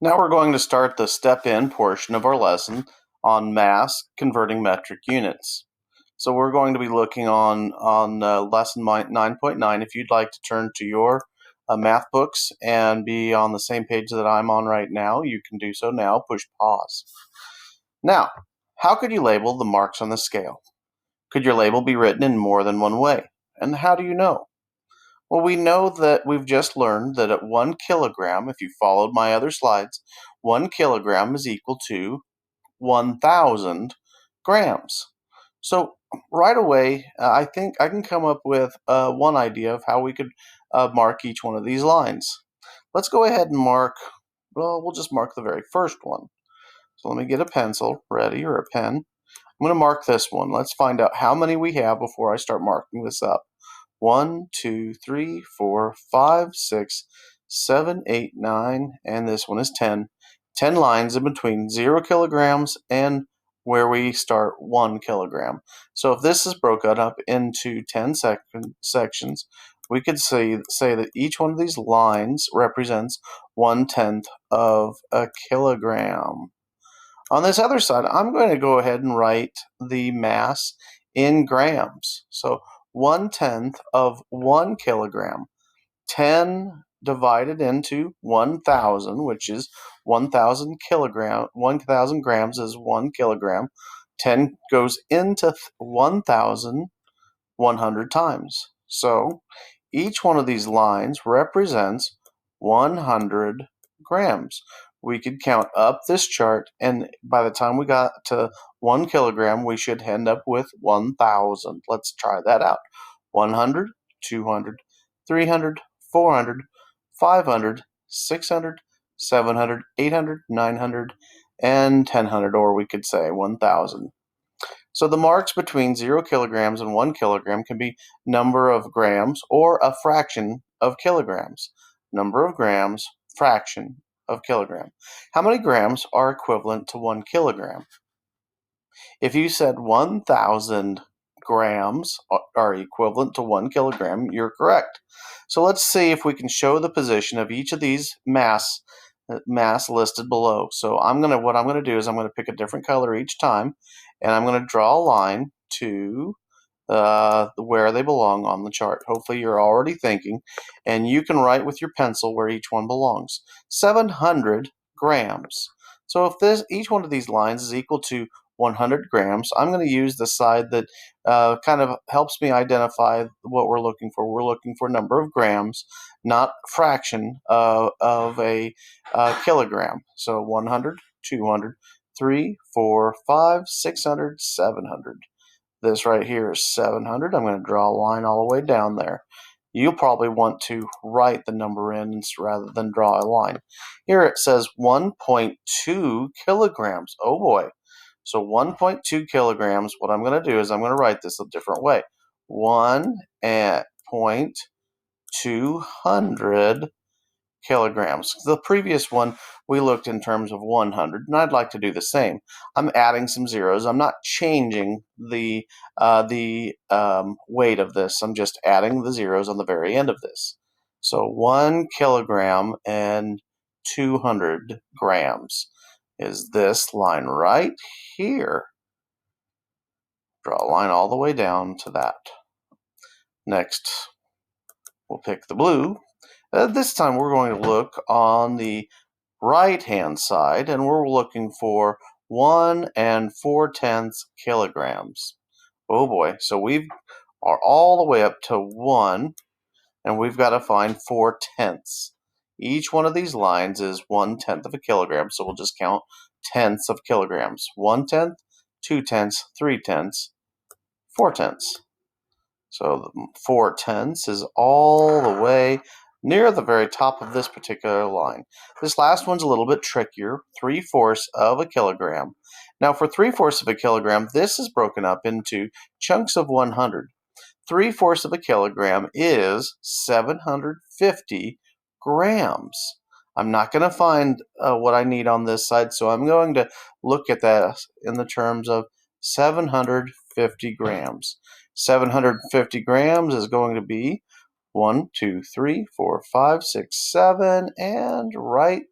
Now we're going to start the step-in portion of our lesson on mass converting metric units. So we're going to be looking on lesson 9.9. If you'd like to turn to your math books and be on the same page that I'm on right now, you can do so now. Push pause. Now, how could you label the marks on the scale? Could your label be written in more than one way? And how do you know? Well, we know that we've just learned that at 1 kilogram, if you followed my other slides, 1 kilogram is equal to 1,000 grams. So right away, I think I can come up with one idea of how we could mark each one of these lines. Let's go ahead and mark, well, we'll just mark the very first one. So let me get a pencil ready or a pen. I'm going to mark this one. Let's find out how many we have before I start marking this up. 1, 2, 3, 4, 5, 6, 7, 8, 9, and this one is 10. 10 lines in between 0 kilograms and where we start 1 kilogram. So if this is broken up into 10 sections, we could say that each one of these lines represents 1/10 of a kilogram. On this other side, I'm going to go ahead and write the mass in grams. So 1/10 of 1 kilogram. 10 divided into 1,000, which is 1,000 kilogram. 1,000 grams is 1 kilogram. 10 goes into 1,000 100 times. So each one of these lines represents 100 grams. We could count up this chart, and by the time we got to 1 kilogram, we should end up with 1,000. Let's try that out. 100, 200, 300, 400, 500, 600, 700, 800, 900, and 1000, or we could say 1,000. So the marks between 0 kilograms and 1 kilogram can be number of grams or a fraction of kilograms. Number of grams, fraction of kilogram. How many grams are equivalent to 1 kilogram? If you said 1,000 grams are equivalent to 1 kilogram, you're correct. So let's see if we can show the position of each of these mass listed below. So what I'm gonna do is I'm gonna pick a different color each time, and I'm gonna draw a line to where they belong on the chart. Hopefully you're already thinking, and you can write with your pencil where each one belongs. 700 grams. So if each one of these lines is equal to 100 grams, I'm going to use the side that kind of helps me identify what we're looking for. We're looking for number of grams, not fraction of a kilogram. So 100, 200, 3, 4, 5, 600, 700. This right here is 700. I'm going to draw a line all the way down there. You'll probably want to write the number in rather than draw a line. Here it says 1.2 kilograms. Oh boy. So 1.2 kilograms, what I'm going to do is I'm going to write this a different way. 1.200 kilograms. The previous one, we looked in terms of 100, and I'd like to do the same. I'm adding some zeros. I'm not changing the weight of this. I'm just adding the zeros on the very end of this. So 1 kilogram and 200 grams is this line right here. Draw a line all the way down to that. Next, we'll pick the blue. This time we're going to look on the right-hand side, and we're looking for 1 4/10 kilograms. Oh boy, so we are all the way up to 1, and we've got to find 4/10. Each one of these lines is 1/10 of a kilogram, so we'll just count tenths of kilograms. 1/10, 2/10, 3/10, 4/10. So 4/10 is all the way near the very top of this particular line. This last one's a little bit trickier, 3/4 of a kilogram. Now for 3/4 of a kilogram, this is broken up into chunks of 100. 3/4 of a kilogram is 750 grams. I'm not going to find what I need on this side, so I'm going to look at that in the terms of 750 grams. 750 grams is going to be 1, 2, 3, 4, 5, 6, 7, and right